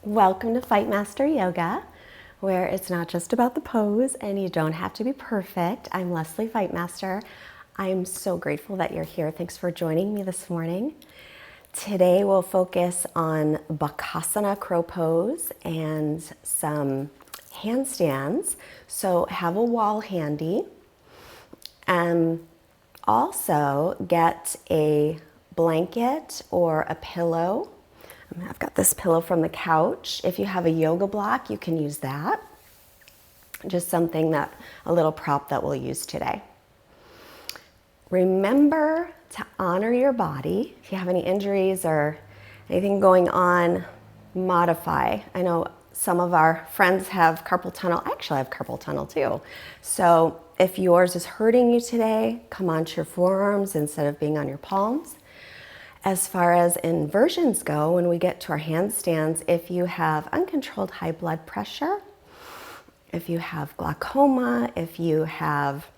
Welcome to Fight Master Yoga, where it's not just about the pose and you don't have to be perfect. I'm Lesley, Fight Master. I'm so grateful that you're here. Thanks for joining me this morning. Today we'll focus on Bakasana crow pose and some handstands. So have a wall handy. Also get a blanket or a pillow. I've got this pillow from the couch. If you have a yoga block, you can use that. Just something that, a little prop that we'll use today. Remember to honor your body. If you have any injuries or anything going on, modify. I know some of our friends have carpal tunnel. Actually, I have carpal tunnel too. So if yours is hurting you today, come onto your forearms instead of being on your palms. As far as inversions go, when we get to our handstands, if you have uncontrolled high blood pressure, if you have glaucoma, if you have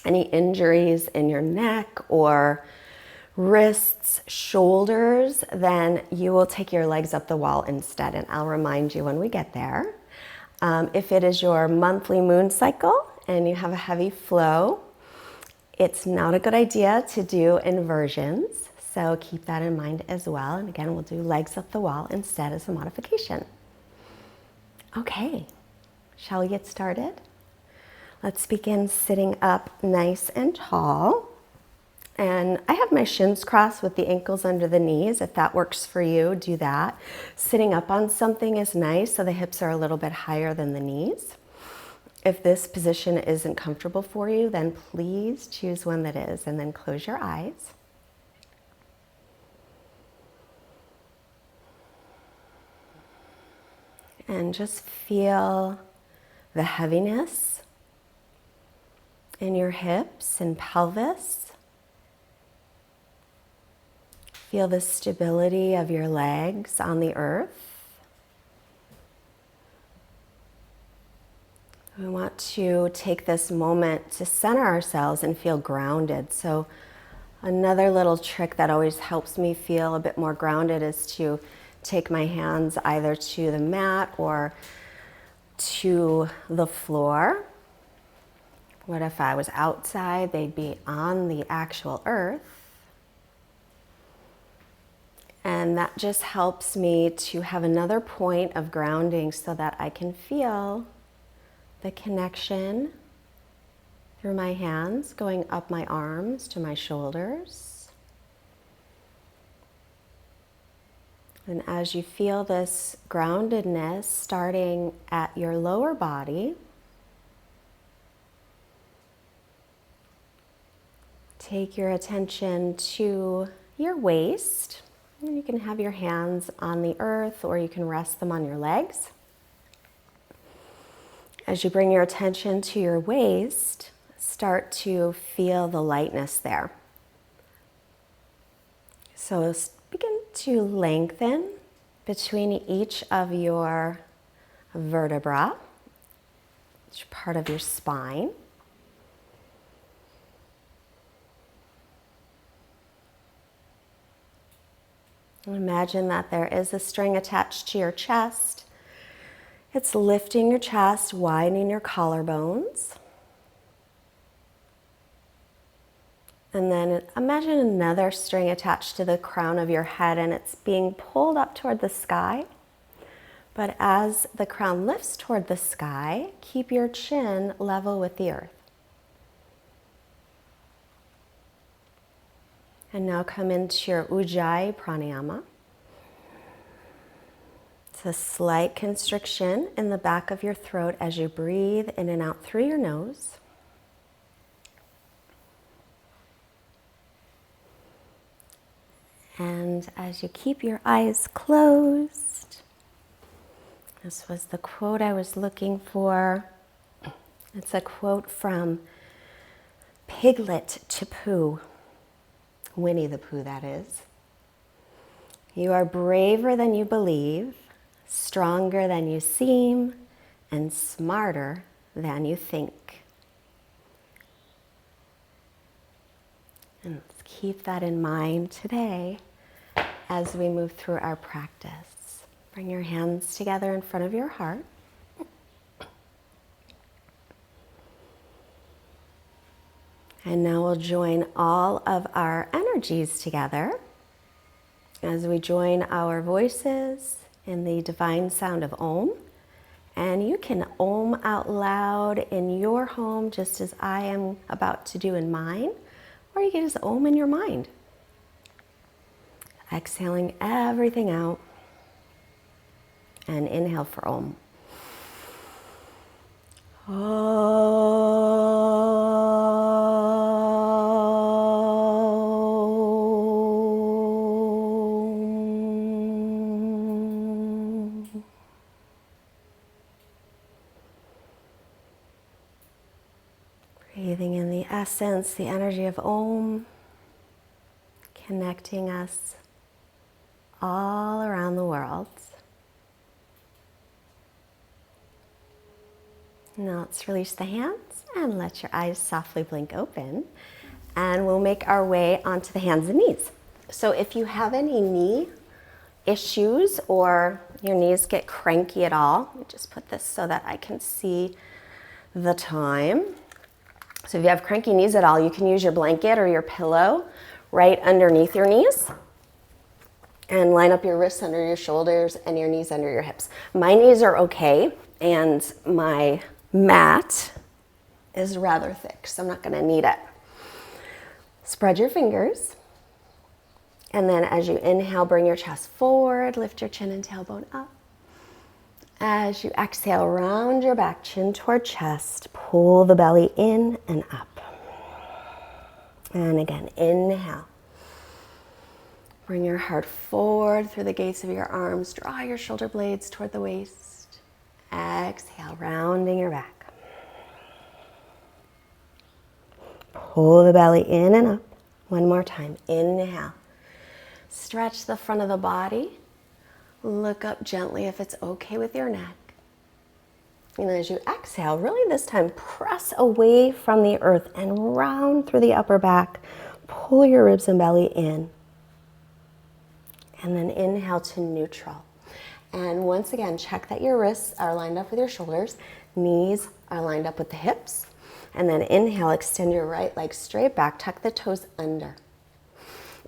any injuries in your neck or wrists, shoulders, then you will take your legs up the wall instead, and I'll remind you when we get there. If it is your monthly moon cycle and you have a heavy flow, it's not a good idea to do inversions. So keep that in mind as well. And again, we'll do legs up the wall instead as a modification. Okay, shall we get started? Let's begin sitting up nice and tall. And I have my shins crossed with the ankles under the knees. If that works for you, do that. Sitting up on something is nice, so the hips are a little bit higher than the knees. If this position isn't comfortable for you, then please choose one that is, and then close your eyes. And just feel the heaviness in your hips and pelvis. Feel the stability of your legs on the earth. We want to take this moment to center ourselves and feel grounded. So another little trick that always helps me feel a bit more grounded is to take my hands either to the mat or to the floor. What if I was outside? They'd be on the actual earth. And that just helps me to have another point of grounding so that I can feel the connection through my hands going up my arms to my shoulders. And as you feel this groundedness starting at your lower body, take your attention to your waist. And you can have your hands on the earth or you can rest them on your legs. As you bring your attention to your waist, start to feel the lightness there. So begin to lengthen between each of your vertebrae, each part of your spine. Imagine that there is a string attached to your chest. It's lifting your chest, widening your collarbones. And then imagine another string attached to the crown of your head and it's being pulled up toward the sky. But as the crown lifts toward the sky, keep your chin level with the earth. And now come into your Ujjayi Pranayama. It's a slight constriction in the back of your throat as you breathe in and out through your nose. And as you keep your eyes closed, this was the quote I was looking for. It's a quote from Piglet to Pooh. Winnie the Pooh, that is. You are braver than you believe, stronger than you seem, and smarter than you think. And let's keep that in mind today as we move through our practice. Bring your hands together in front of your heart. And now we'll join all of our energies together as we join our voices in the divine sound of Om. And you can Om out loud in your home just as I am about to do in mine, or you can just Om in your mind. Exhaling everything out and inhale for Om. Breathing in the essence, the energy of Om, connecting us all around the world. Now let's release the hands and let your eyes softly blink open. And we'll make our way onto the hands and knees. So if you have any knee issues or your knees get cranky at all, let me just put this so that I can see the time. So if you have cranky knees at all, you can use your blanket or your pillow right underneath your knees and line up your wrists under your shoulders and your knees under your hips. My knees are okay, and my mat is rather thick, so I'm not going to need it. Spread your fingers, and then as you inhale, bring your chest forward, lift your chin and tailbone up. As you exhale, round your back, chin toward chest, pull the belly in and up. And again, inhale. Bring your heart forward through the gates of your arms. Draw your shoulder blades toward the waist. Exhale, rounding your back. Pull the belly in and up. One more time. Inhale. Stretch the front of the body. Look up gently if it's okay with your neck. And as you exhale, really this time, press away from the earth and round through the upper back. Pull your ribs and belly in. And then inhale to neutral. And once again, check that your wrists are lined up with your shoulders. Knees are lined up with the hips. And then inhale, extend your right leg straight back. Tuck the toes under.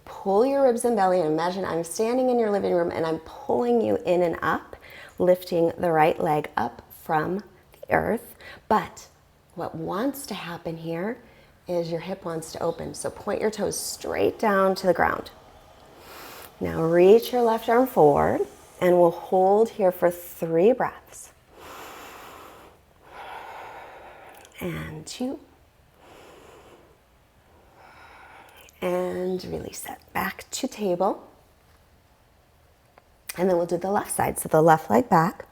Pull your ribs and belly, and imagine I'm standing in your living room and I'm pulling you in and up, lifting the right leg up from the earth. But what wants to happen here is your hip wants to open. So point your toes straight down to the ground. Now reach your left arm forward, and we'll hold here for 3 breaths. And 2. And release it. Back to table. And then we'll do the left side. So the left leg back.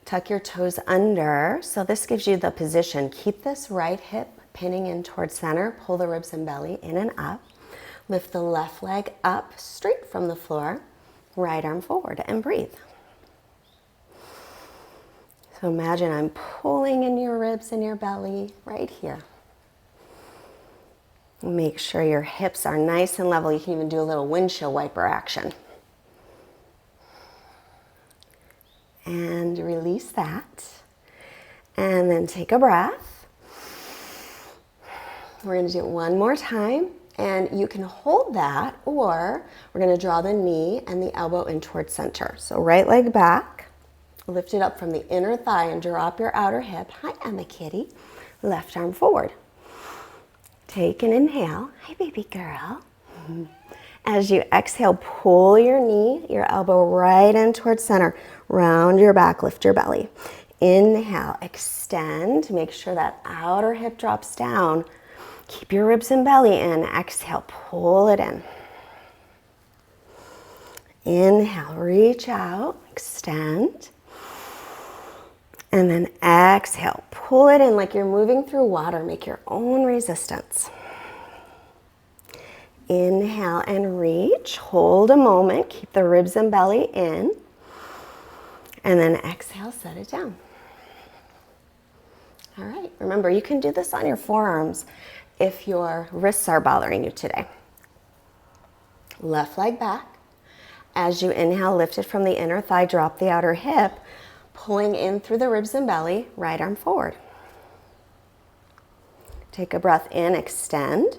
Tuck your toes under. So this gives you the position. Keep this right hip pinning in towards center. Pull the ribs and belly in and up. Lift the left leg up straight from the floor. Right arm forward and breathe. So imagine I'm pulling in your ribs and your belly right here. Make sure your hips are nice and level. You can even do a little windshield wiper action. And release that. And then take a breath. We're going to do it one more time. And you can hold that, or we're going to draw the knee and the elbow in towards center. So right leg back. Lift it up from the inner thigh and drop your outer hip. Hi, Emma Kitty. Left arm forward. Take an inhale. Hi, baby girl. As you exhale, pull your knee, your elbow right in towards center. Round your back, lift your belly. Inhale, extend. Make sure that outer hip drops down. Keep your ribs and belly in. Exhale, pull it in. Inhale, reach out, extend. And then exhale, pull it in like you're moving through water. Make your own resistance. Inhale and reach. Hold a moment. Keep the ribs and belly in. And then exhale, set it down. All right, remember, you can do this on your forearms if your wrists are bothering you today. Left leg back. As you inhale, lift it from the inner thigh, drop the outer hip, pulling in through the ribs and belly, right arm forward. Take a breath in, extend.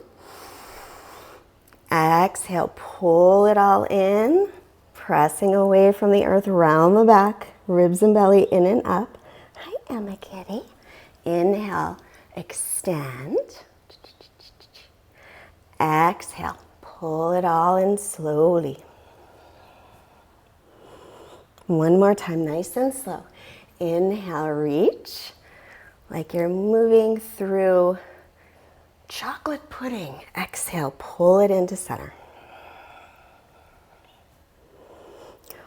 Exhale, pull it all in, pressing away from the earth, round the back, ribs and belly in and up. Hi, Emma Kitty. Inhale, extend. Exhale, pull it all in slowly. One more time, nice and slow. Inhale, reach, like you're moving through chocolate pudding. Exhale, pull it into center.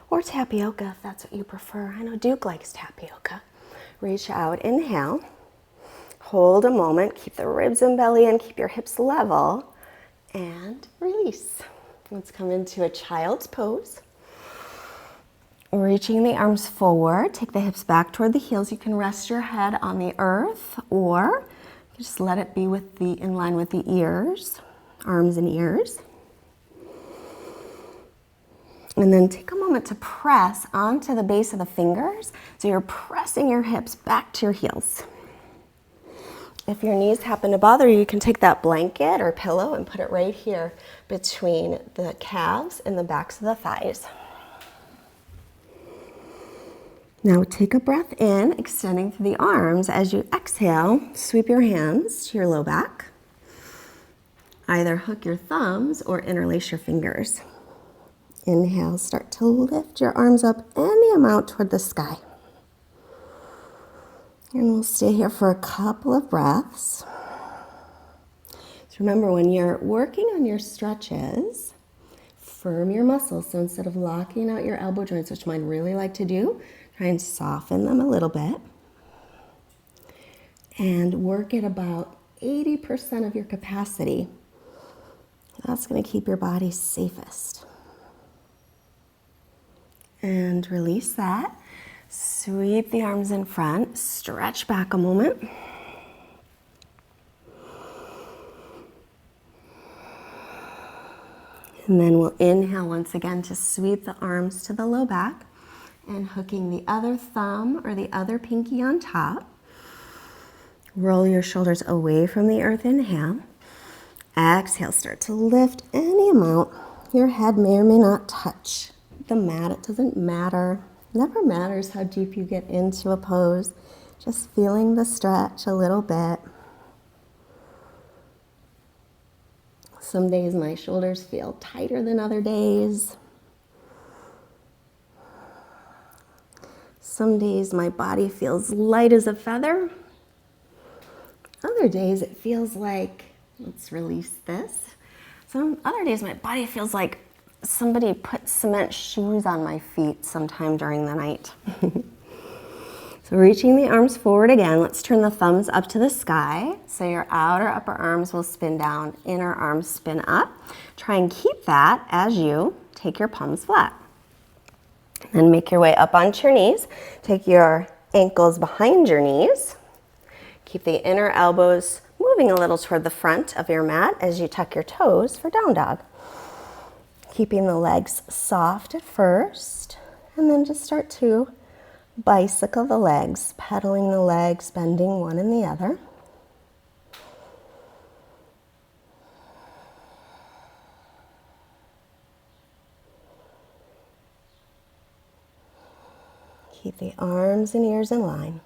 Or tapioca, if that's what you prefer. I know Duke likes tapioca. Reach out, inhale. Hold a moment, keep the ribs and belly in, keep your hips level, and release. Let's come into a child's pose. Reaching the arms forward, take the hips back toward the heels. You can rest your head on the earth, or just let it be in line with the ears, arms and ears. And then take a moment to press onto the base of the fingers. So you're pressing your hips back to your heels. If your knees happen to bother you, you can take that blanket or pillow and put it right here between the calves and the backs of the thighs. Now take a breath in, extending through the arms. As you exhale, sweep your hands to your low back. Either hook your thumbs or interlace your fingers. Inhale, start to lift your arms up any amount toward the sky. And we'll stay here for a couple of breaths. So remember, when you're working on your stretches, firm your muscles. So instead of locking out your elbow joints, which mine really like to do, try and soften them a little bit. And work at about 80% of your capacity. That's going to keep your body safest. And release that. Sweep the arms in front. Stretch back a moment. And then we'll inhale once again to sweep the arms to the low back and hooking the other thumb or the other pinky on top. Roll your shoulders away from the earth, inhale. Exhale, start to lift any amount. Your head may or may not touch the mat. It doesn't matter. It never matters how deep you get into a pose. Just feeling the stretch a little bit. Some days my shoulders feel tighter than other days. Some days my body feels light as a feather. Other days it feels like, let's release this. Some other days my body feels like somebody put cement shoes on my feet sometime during the night. So reaching the arms forward again, let's turn the thumbs up to the sky. So your outer upper arms will spin down, inner arms spin up. Try and keep that as you take your palms flat. Then make your way up onto your knees. Take your ankles behind your knees. Keep the inner elbows moving a little toward the front of your mat as you tuck your toes for down dog. Keeping the legs soft at first, and then just start to bicycle the legs, pedaling the legs, bending one and the other. Keep the arms and ears in line.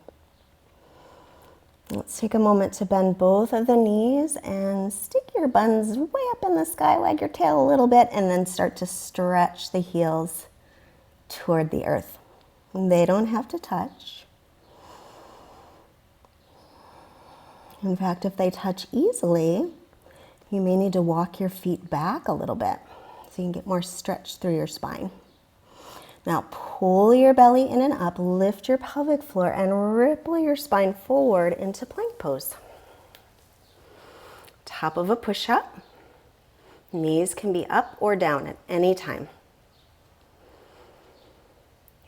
Let's take a moment to bend both of the knees and stick your buns way up in the sky, wag your tail a little bit, and then start to stretch the heels toward the earth. They don't have to touch. In fact, if they touch easily, you may need to walk your feet back a little bit so you can get more stretch through your spine. Now pull your belly in and up, lift your pelvic floor, and ripple your spine forward into plank pose. Top of a push-up. Knees can be up or down at any time.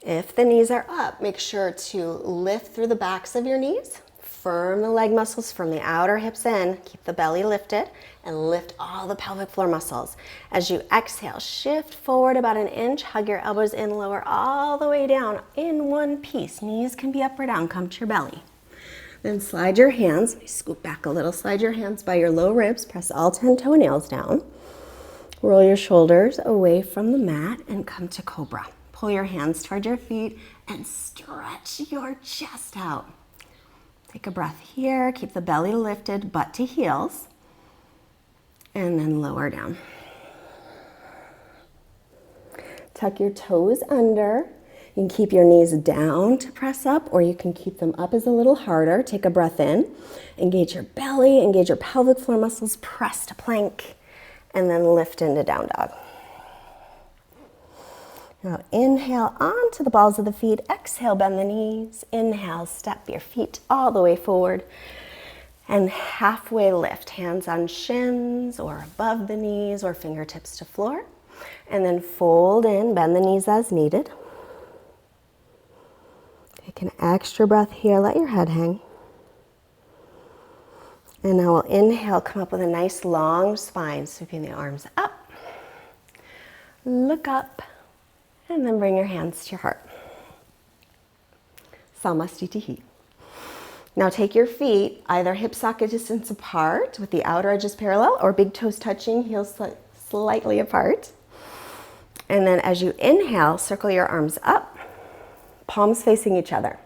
If the knees are up, make sure to lift through the backs of your knees, firm the leg muscles from the outer hips in. Keep the belly lifted and lift all the pelvic floor muscles. As you exhale, shift forward about an inch, hug your elbows in, lower all the way down in one piece. Knees can be up or down, come to your belly. Then slide your hands, scoop back a little, slide your hands by your low ribs, press all 10 toenails down. Roll your shoulders away from the mat and come to Cobra. Pull your hands toward your feet and stretch your chest out. Take a breath here, keep the belly lifted, butt to heels, and then lower down. Tuck your toes under. You can keep your knees down to press up, or you can keep them up as a little harder. Take a breath in, engage your belly, engage your pelvic floor muscles, press to plank, and then lift into down dog. Now inhale onto the balls of the feet, exhale, bend the knees, inhale, step your feet all the way forward, and halfway lift, hands on shins or above the knees or fingertips to floor, and then fold in, bend the knees as needed. Take an extra breath here, let your head hang. And now we'll inhale, come up with a nice long spine, sweeping the arms up, look up, and then bring your hands to your heart. Samastitihi. Now take your feet either hip socket distance apart with the outer edges parallel or big toes touching, heels slightly apart. And then as you inhale, circle your arms up, palms facing each other.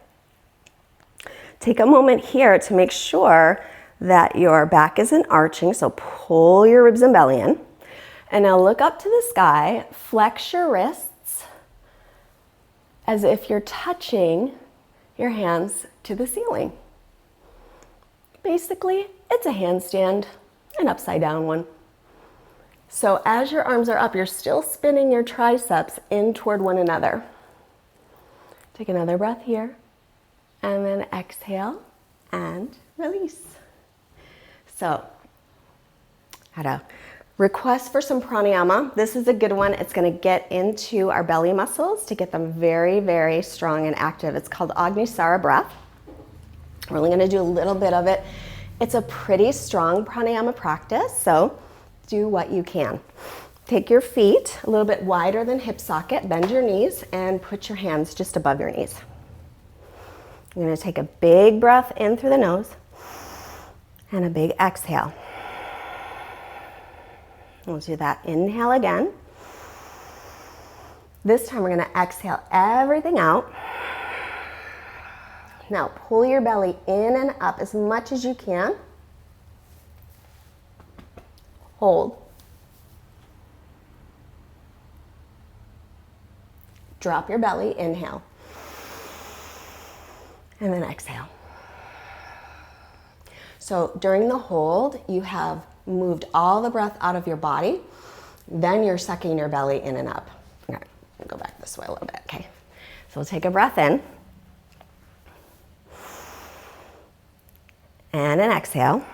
Take a moment here to make sure that your back isn't arching, so pull your ribs and belly in. And now look up to the sky, flex your wrists as if you're touching your hands to the ceiling. Basically, it's a handstand, an upside down one. So as your arms are up, you're still spinning your triceps in toward one another. Take another breath here, and then exhale and release. So, had a request for some pranayama. This is a good one. It's going to get into our belly muscles to get them very, very strong and active. It's called Agnisara breath. We're only going to do a little bit of it. It's a pretty strong pranayama practice, so do what you can. Take your feet a little bit wider than hip socket, bend your knees, and put your hands just above your knees. You're going to take a big breath in through the nose and a big exhale. We'll do that. Inhale again. This time we're going to exhale everything out. Now pull your belly in and up as much as you can. Hold. Drop your belly, inhale. And then exhale. So during the hold, you have moved all the breath out of your body. Then you're sucking your belly in and up. Okay, I'll go back this way a little bit, okay? So we'll take a breath in. And an exhale.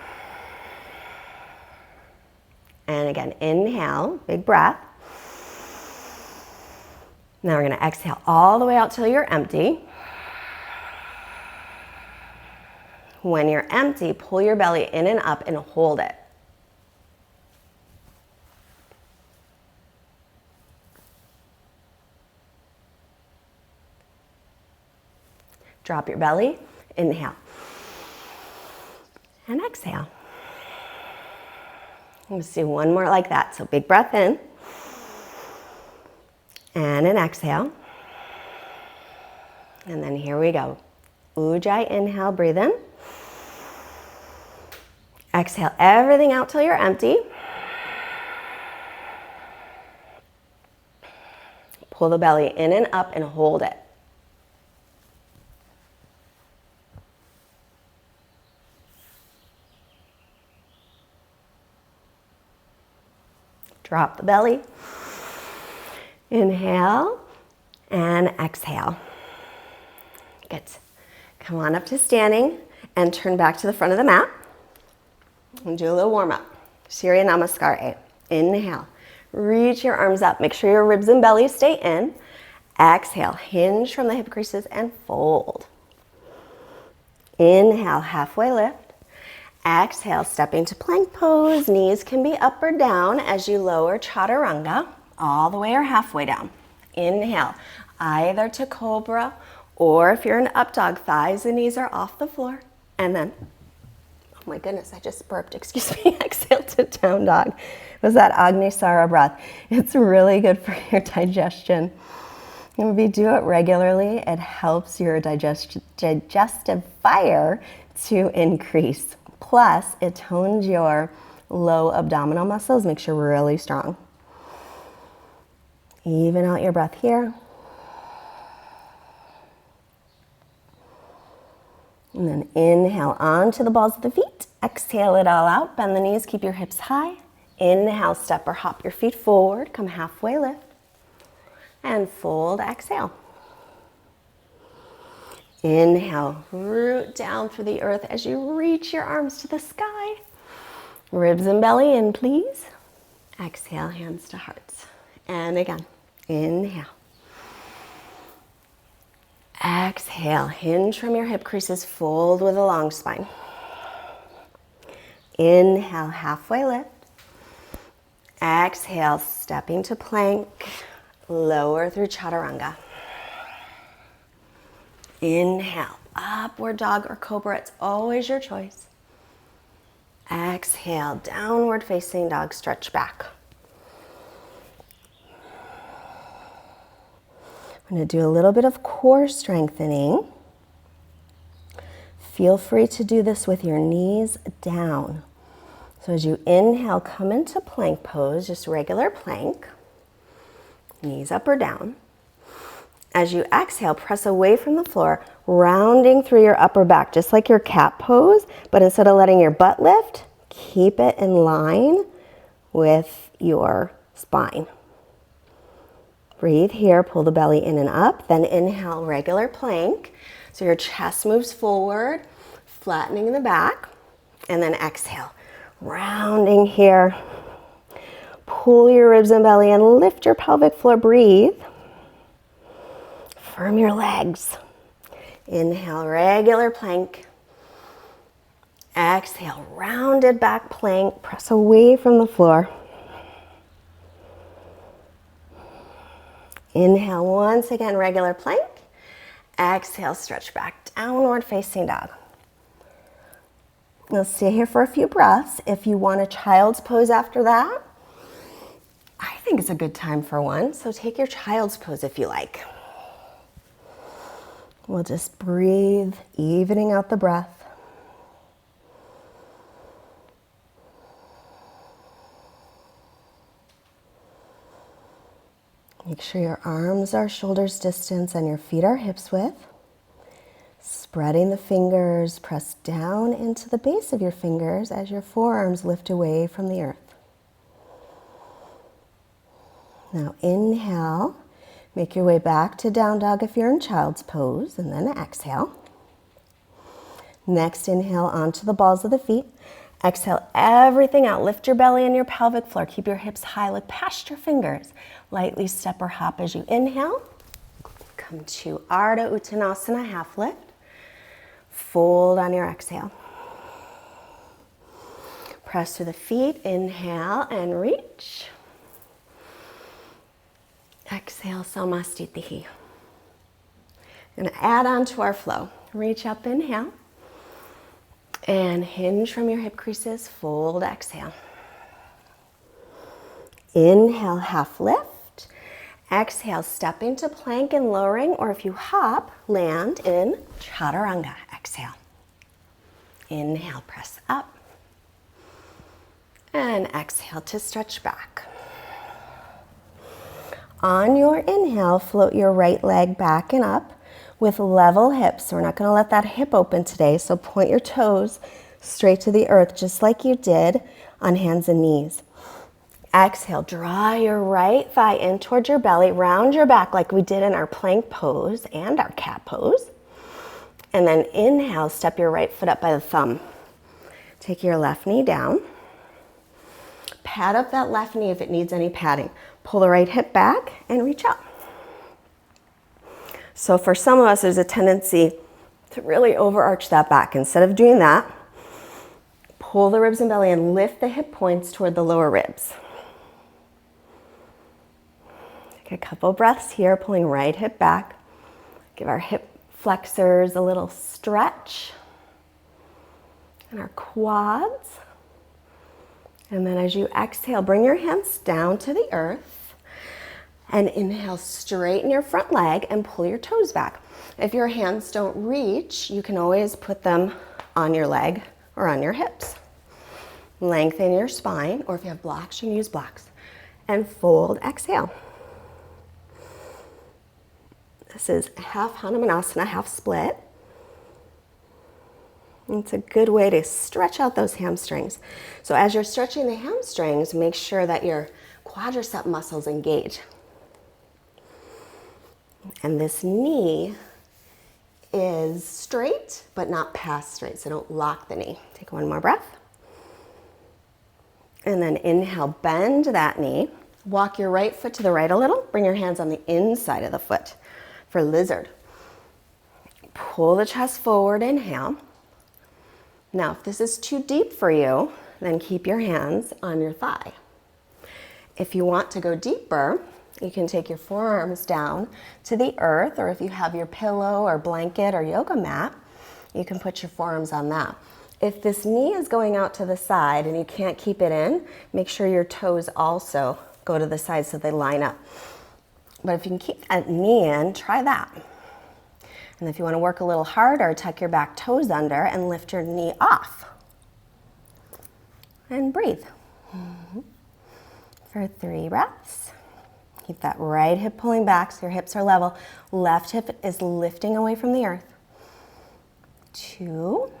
And again, inhale, big breath. Now we're going to exhale all the way out till you're empty. When you're empty, pull your belly in and up and hold it. Drop your belly, inhale. And exhale. Let's do one more like that. So big breath in. And an exhale. And then here we go. Ujjayi, inhale, breathe in. Exhale everything out till you're empty. Pull the belly in and up and hold it. Drop the belly. Inhale and exhale. Good. Come on up to standing and turn back to the front of the mat. And do a little warm up. Surya Namaskar. Inhale. Reach your arms up. Make sure your ribs and belly stay in. Exhale. Hinge from the hip creases and fold. Inhale, halfway lift. Exhale, stepping to plank pose. Knees can be up or down as you lower Chaturanga, all the way or halfway down. Inhale, either to Cobra, or if you're in up dog, thighs and knees are off the floor. And then, oh my goodness, I just burped, excuse me, exhale to down dog. It was that Agnisara breath. It's really good for your digestion. And if you do it regularly, it helps your digestive fire to increase. Plus, it tones your low abdominal muscles, makes you really strong. Even out your breath here. And then inhale onto the balls of the feet. Exhale it all out. Bend the knees, keep your hips high. Inhale, step or hop your feet forward. Come halfway lift. And fold, exhale. Inhale, root down through the earth as you reach your arms to the sky. Ribs and belly in, please. Exhale, hands to hearts. And again, inhale. Exhale, hinge from your hip creases, fold with a long spine. Inhale, halfway lift. Exhale, stepping to plank. Lower through Chaturanga. Inhale, upward dog or Cobra. It's always your choice. Exhale, downward facing dog, stretch back. I'm going to do a little bit of core strengthening. Feel free to do this with your knees down. So as you inhale, come into plank pose, just regular plank. Knees up or down. As you exhale, press away from the floor, rounding through your upper back, just like your cat pose, but instead of letting your butt lift, keep it in line with your spine. Breathe here, pull the belly in and up, then inhale, regular plank. So your chest moves forward, flattening the back, and then exhale, rounding here. Pull your ribs and belly and lift your pelvic floor, breathe. Firm your legs. Inhale, regular plank. Exhale, rounded back plank, press away from the floor. Inhale, once again, regular plank. Exhale, stretch back, downward facing dog. Now stay here for a few breaths. If you want a child's pose after that, I think it's a good time for one. So take your child's pose if you like. We'll just breathe, evening out the breath. Make sure your arms are shoulders distance and your feet are hips width. Spreading the fingers, press down into the base of your fingers as your forearms lift away from the earth. Now inhale, make your way back to down dog if you're in child's pose, and then exhale. Next, inhale onto the balls of the feet. Exhale everything out. Lift your belly and your pelvic floor. Keep your hips high, look past your fingers. Lightly step or hop as you inhale. Come to Ardha Uttanasana, half lift. Fold on your exhale. Press through the feet, inhale and reach. Exhale, Samastitihi. Gonna add on to our flow. Reach up, inhale. And hinge from your hip creases, fold, exhale. Inhale, half lift. Exhale, step into plank and lowering, or if you hop, land in Chaturanga. Exhale. Inhale, press up. And exhale to stretch back. On your inhale, float your right leg back and up with level hips. We're not going to let that hip open today, so point your toes straight to the earth, just like you did on hands and knees. Exhale, draw your right thigh in towards your belly, round your back like we did in our plank pose and our cat pose. And then inhale, step your right foot up by the thumb. Take your left knee down. Pad up that left knee if it needs any padding. Pull the right hip back and reach up. So for some of us, there's a tendency to really overarch that back. Instead of doing that, pull the ribs and belly and lift the hip points toward the lower ribs. Take a couple breaths here, pulling right hip back. Give our hip flexors a little stretch. And our quads. And then as you exhale, bring your hands down to the earth. And inhale, straighten your front leg and pull your toes back. If your hands don't reach, you can always put them on your leg or on your hips. Lengthen your spine, or if you have blocks, you can use blocks. And fold, exhale. This is half Hanumanasana, half split. It's a good way to stretch out those hamstrings. So as you're stretching the hamstrings, make sure that your quadricep muscles engage. And this knee is straight, but not past straight, so don't lock the knee. Take one more breath. And then inhale, bend that knee. Walk your right foot to the right a little. Bring your hands on the inside of the foot for lizard. Pull the chest forward, inhale. Now, if this is too deep for you, then keep your hands on your thigh. If you want to go deeper, you can take your forearms down to the earth, or if you have your pillow or blanket or yoga mat, you can put your forearms on that. If this knee is going out to the side and you can't keep it in, make sure your toes also go to the side so they line up. But if you can keep that knee in, try that. And if you want to work a little harder, tuck your back toes under and lift your knee off. And breathe. For 3 breaths. Keep that right hip pulling back so your hips are level. Left hip is lifting away from the earth. 2.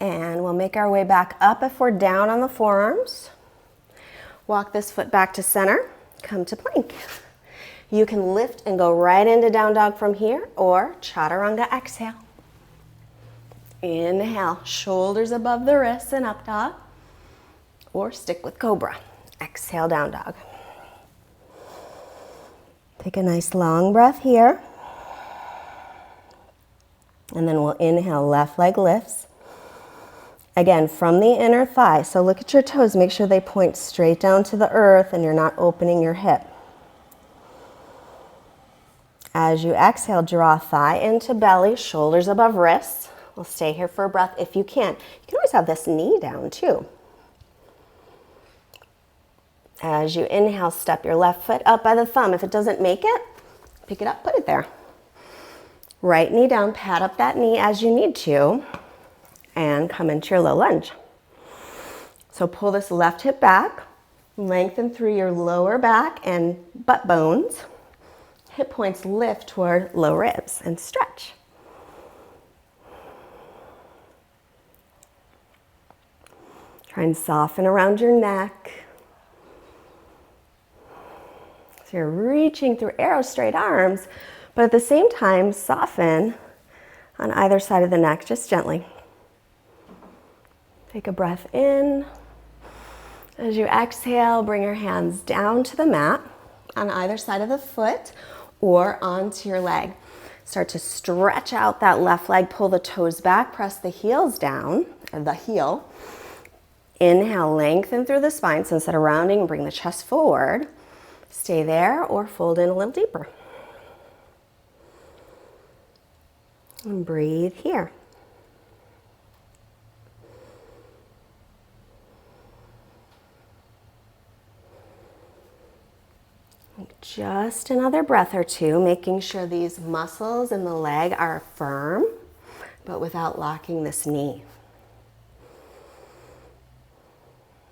And we'll make our way back up if we're down on the forearms. Walk this foot back to center. Come to plank. You can lift and go right into down dog from here, or chaturanga, exhale. Inhale, shoulders above the wrists and up dog. Or stick with cobra. Exhale, down dog. Take a nice long breath here. And then we'll inhale, left leg lifts. Again, from the inner thigh. So look at your toes, make sure they point straight down to the earth and you're not opening your hip. As you exhale, draw thigh into belly, shoulders above wrists. We'll stay here for a breath if you can. You can always have this knee down too. As you inhale, step your left foot up by the thumb. If it doesn't make it, pick it up, put it there. Right knee down, pat up that knee as you need to, and come into your low lunge. So pull this left hip back, lengthen through your lower back and butt bones. Hip points lift toward low ribs and stretch. Try and soften around your neck. So you're reaching through arrow straight arms, but at the same time, soften on either side of the neck, just gently. Take a breath in. As you exhale, bring your hands down to the mat on either side of the foot or onto your leg. Start to stretch out that left leg, pull the toes back, press the heels down, or the heel. Inhale, lengthen through the spine. So instead of rounding, bring the chest forward. Stay there or fold in a little deeper. And breathe here. Just another breath or two, making sure these muscles in the leg are firm, but without locking this knee.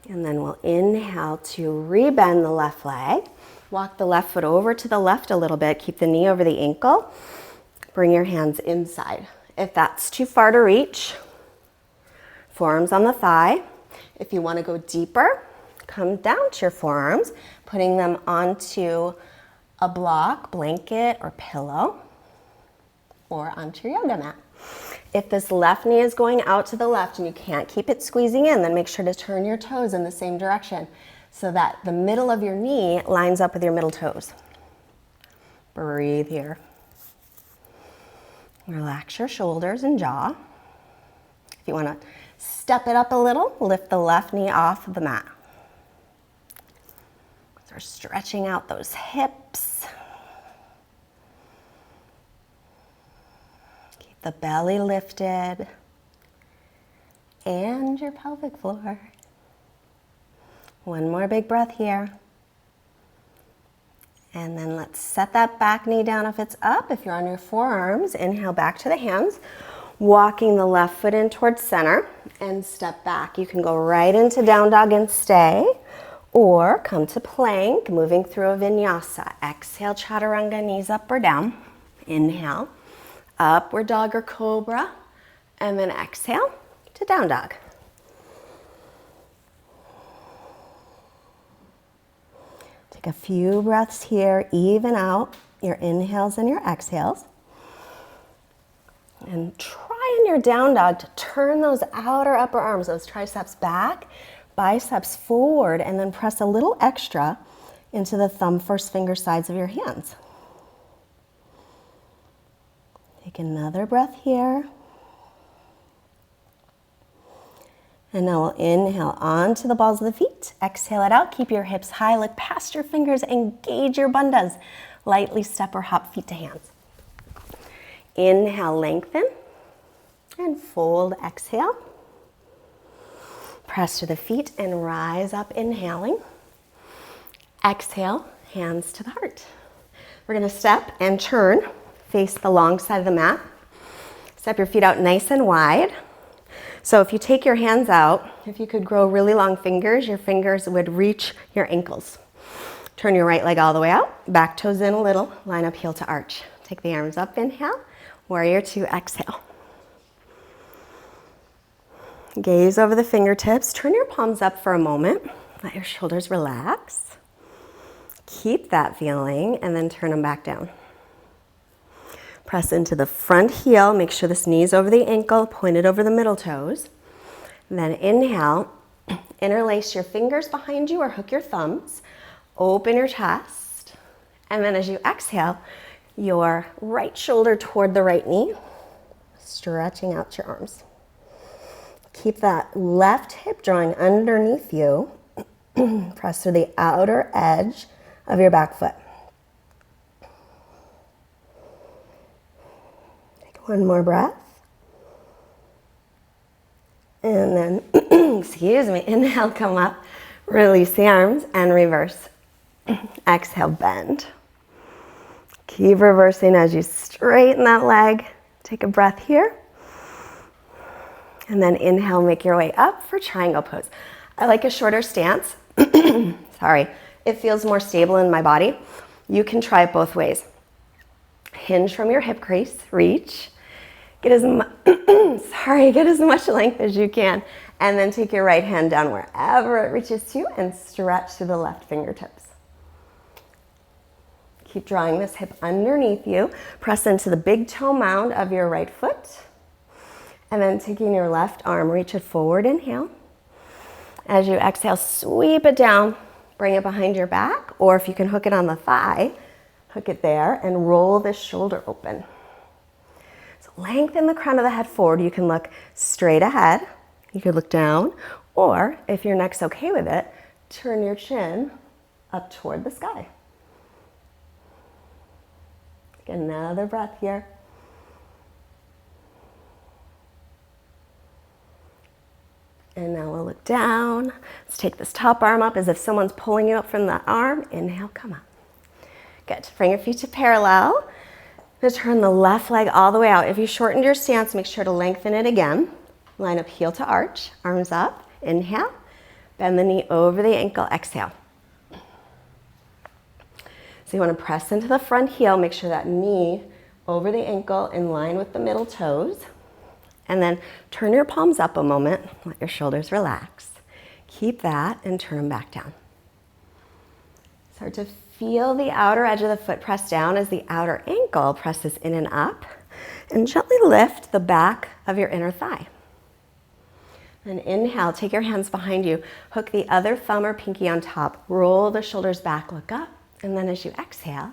And then we'll inhale to rebend the left leg. Walk the left foot over to the left a little bit. Keep the knee over the ankle. Bring your hands inside. If that's too far to reach, forearms on the thigh. If you want to go deeper, come down to your forearms, putting them onto a block, blanket, or pillow, or onto your yoga mat. If this left knee is going out to the left and you can't keep it squeezing in, then make sure to turn your toes in the same direction so that the middle of your knee lines up with your middle toes. Breathe here. Relax your shoulders and jaw. If you want to step it up a little, lift the left knee off of the mat. So we're stretching out those hips. Keep the belly lifted and your pelvic floor. One more big breath here. And then let's set that back knee down if it's up. If you're on your forearms, inhale back to the hands, walking the left foot in towards center and step back. You can go right into down dog and stay, or come to plank, moving through a vinyasa. Exhale, chaturanga, knees up or down. Inhale, upward dog or cobra, and then exhale to down dog. Take a few breaths here, even out your inhales and your exhales. And try in your down dog to turn those outer upper arms, those triceps back, biceps forward, and then press a little extra into the thumb first finger sides of your hands. Take another breath here. And now we'll inhale onto the balls of the feet. Exhale it out. Keep your hips high. Look past your fingers. Engage your bandhas. Lightly step or hop feet to hands. Inhale, lengthen. And fold, exhale. Press to the feet and rise up, inhaling. Exhale, hands to the heart. We're going to step and turn. Face the long side of the mat. Step your feet out nice and wide. So if you take your hands out, if you could grow really long fingers, your fingers would reach your ankles. Turn your right leg all the way out, back toes in a little, line up heel to arch. Take the arms up, inhale, warrior two, exhale. Gaze over the fingertips, turn your palms up for a moment, let your shoulders relax. Keep that feeling and then turn them back down. Press into the front heel, make sure this knee's over the ankle, pointed over the middle toes. Then inhale, interlace your fingers behind you or hook your thumbs, open your chest, and then as you exhale, your right shoulder toward the right knee, stretching out your arms. Keep that left hip drawing underneath you, press through the outer edge of your back foot. One more breath. And then, excuse me, inhale, come up, release the arms and reverse. Exhale, bend. Keep reversing as you straighten that leg. Take a breath here. And then inhale, make your way up for triangle pose. I like a shorter stance. Sorry, it feels more stable in my body. You can try it both ways. Hinge from your hip crease, reach. Get as much length as you can, and then take your right hand down wherever it reaches to and stretch to the left fingertips. Keep drawing this hip underneath you. Press into the big toe mound of your right foot, and then taking your left arm, reach it forward, inhale. As you exhale, sweep it down, bring it behind your back, or if you can hook it on the thigh, hook it there and roll this shoulder open. Lengthen the crown of the head forward. You can look straight ahead. You could look down, or if your neck's okay with it, turn your chin up toward the sky. Take another breath here. And now we'll look down. Let's take this top arm up as if someone's pulling you up from the arm. Inhale, come up. Good. Bring your feet to parallel. Now turn the left leg all the way out. If you shortened your stance, make sure to lengthen it again. Line up heel to arch, arms up, inhale. Bend the knee over the ankle, exhale. So you want to press into the front heel, make sure that knee over the ankle in line with the middle toes. And then turn your palms up a moment, let your shoulders relax. Keep that and turn them back down. Start to feel the outer edge of the foot press down as the outer ankle presses in and up, and gently lift the back of your inner thigh. Then inhale, take your hands behind you, hook the other thumb or pinky on top, roll the shoulders back, look up, and then as you exhale,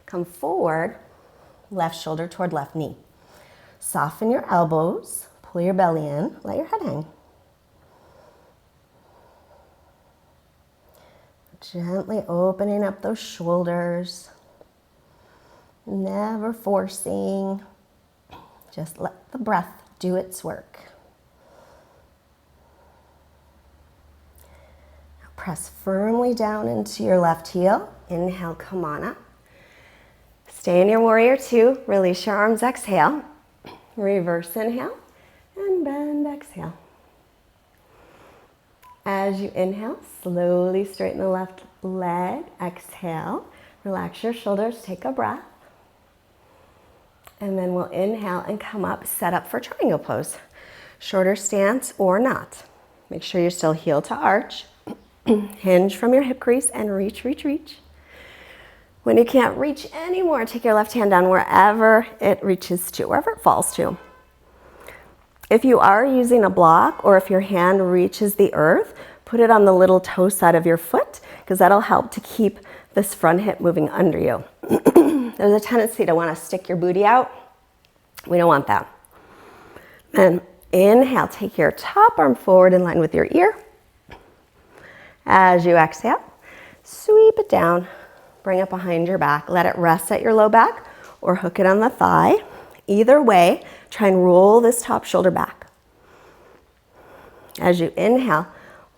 come forward, left shoulder toward left knee. Soften your elbows, pull your belly in, let your head hang. Gently opening up those shoulders, never forcing, just let the breath do its work. Now press firmly down into your left heel. Inhale, come on up. Stay in your warrior two, release your arms, exhale. Reverse inhale and bend, exhale. As you inhale, slowly straighten the left leg, exhale. Relax your shoulders, take a breath. And then we'll inhale and come up, set up for triangle pose. Shorter stance or not. Make sure you're still heel to arch. Hinge from your hip crease and reach, reach, reach. When you can't reach anymore, take your left hand down wherever it reaches to, wherever it falls to. If you are using a block or if your hand reaches the earth, put it on the little toe side of your foot because that'll help to keep this front hip moving under you. There's a tendency to want to stick your booty out. We don't want that. Then inhale, take your top arm forward in line with your ear. As you exhale, sweep it down, bring it behind your back. Let it rest at your low back or hook it on the thigh. Either way, try and roll this top shoulder back. As you inhale,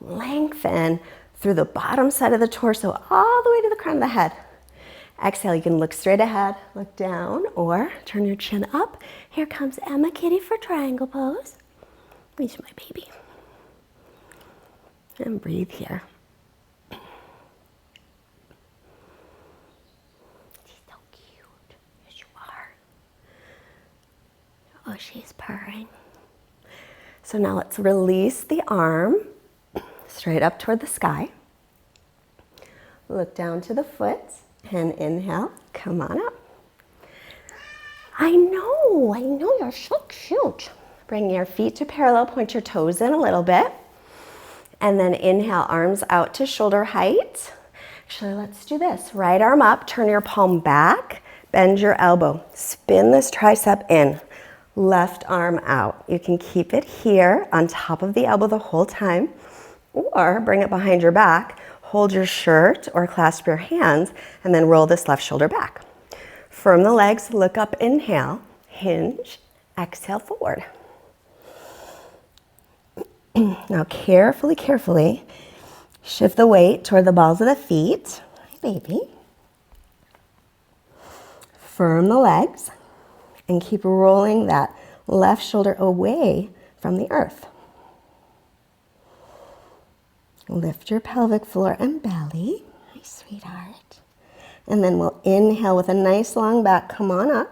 lengthen through the bottom side of the torso all the way to the crown of the head. Exhale, you can look straight ahead, look down, or turn your chin up. Here comes Emma Kitty for triangle pose. Reach my baby. And breathe here. She's so cute. Yes, you are. Oh, she's purring. So now let's release the arm straight up toward the sky. Look down to the foot and inhale, come on up. I know, you're so cute. Bring your feet to parallel, point your toes in a little bit. And then inhale, arms out to shoulder height. Actually, let's do this. Right arm up, turn your palm back, bend your elbow. Spin this tricep in, left arm out. You can keep it here on top of the elbow the whole time, or bring it behind your back, hold your shirt or clasp your hands, and then roll this left shoulder back. Firm the legs, look up, inhale, hinge, exhale forward. Now carefully, shift the weight toward the balls of the feet. Hi, baby. Firm the legs and keep rolling that left shoulder away from the earth. Lift your pelvic floor and belly. Hi, sweetheart. And then we'll inhale with a nice long back. Come on up.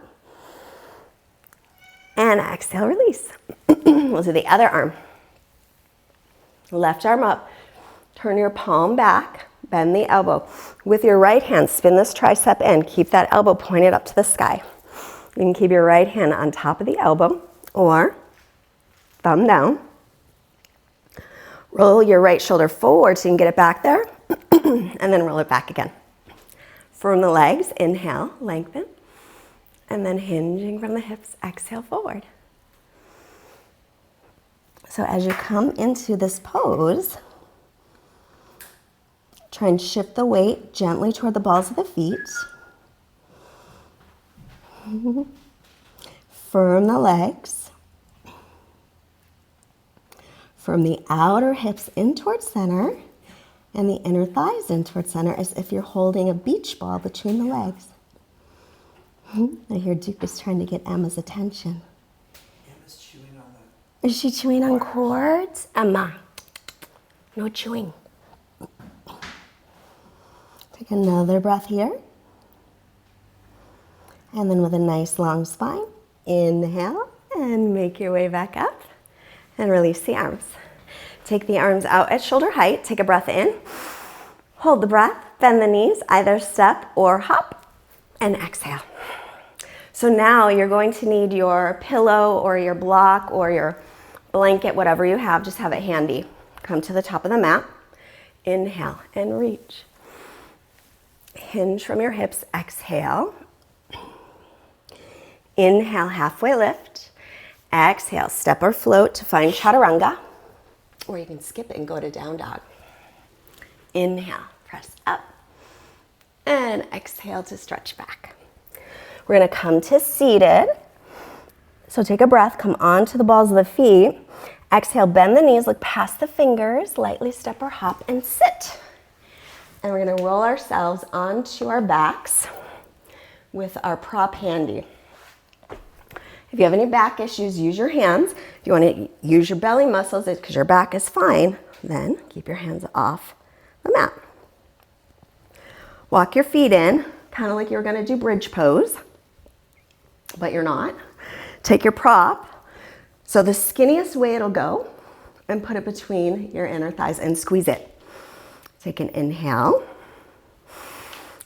And exhale, release. We'll do the other arm. Left arm up. Turn your palm back. Bend the elbow. With your right hand, spin this tricep in. Keep that elbow pointed up to the sky. You can keep your right hand on top of the elbow or thumb down. Roll your right shoulder forward so you can get it back there, and then roll it back again. Firm the legs, inhale, lengthen, and then hinging from the hips, exhale forward. So as you come into this pose, try and shift the weight gently toward the balls of the feet. Firm the legs. From the outer hips in towards center and the inner thighs in towards center as if you're holding a beach ball between the legs. I hear Duke is trying to get Emma's attention. Emma's chewing on the... Is she chewing on cords? Emma, no chewing. Take another breath here. And then with a nice long spine, inhale and make your way back up. And release the arms. Take the arms out at shoulder height. Take a breath in. Hold the breath. Bend the knees, either step or hop. And exhale. So now you're going to need your pillow or your block or your blanket, whatever you have. Just have it handy. Come to the top of the mat. Inhale and reach. Hinge from your hips. Exhale. Inhale, halfway lift. Exhale, step or float to find Chaturanga, or you can skip it and go to down dog. Inhale, press up, and exhale to stretch back. We're gonna come to seated. So take a breath, come onto the balls of the feet. Exhale, bend the knees, look past the fingers, lightly step or hop and sit. And we're gonna roll ourselves onto our backs with our prop handy. If you have any back issues, use your hands. If you wanna use your belly muscles because your back is fine, then keep your hands off the mat. Walk your feet in, kind of like you're gonna do bridge pose, but you're not. Take your prop, so the skinniest way it'll go, and put it between your inner thighs and squeeze it. Take an inhale.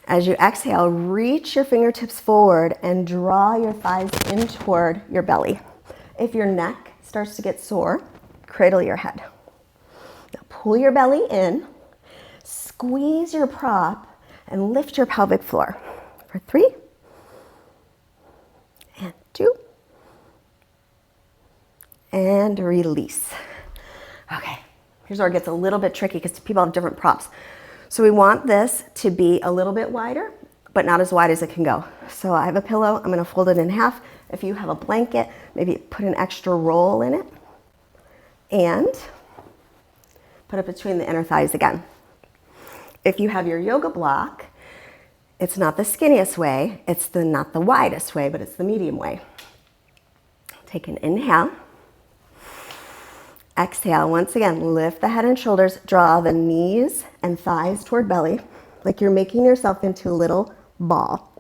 As you exhale, reach your fingertips forward and draw your thighs in toward your belly. If your neck starts to get sore, cradle your head. Now pull your belly in, squeeze your prop, and lift your pelvic floor for 3 and 2 and release. Okay, here's where it gets a little bit tricky because people have different props. So we want this to be a little bit wider, but not as wide as it can go. So I have a pillow, I'm gonna fold it in half. If you have a blanket, maybe put an extra roll in it and put it between the inner thighs again. If you have your yoga block, it's not the skinniest way, it's not the widest way, but it's the medium way. Take an inhale. Exhale, once again, lift the head and shoulders, draw the knees and thighs toward belly, like you're making yourself into a little ball.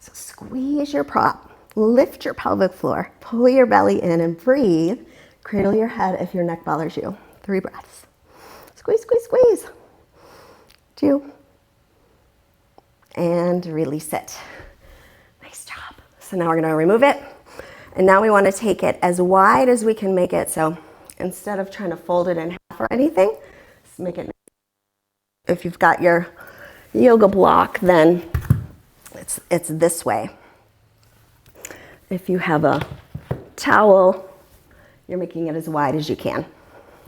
So squeeze your prop, lift your pelvic floor, pull your belly in and breathe. Cradle your head if your neck bothers you. 3 breaths. Squeeze, squeeze, squeeze. 2. And release it. Nice job. So now we're gonna remove it. And now we wanna take it as wide as we can make it. So instead of trying to fold it in half or anything, just make it. If you've got your yoga block, then it's this way. If you have a towel, you're making it as wide as you can.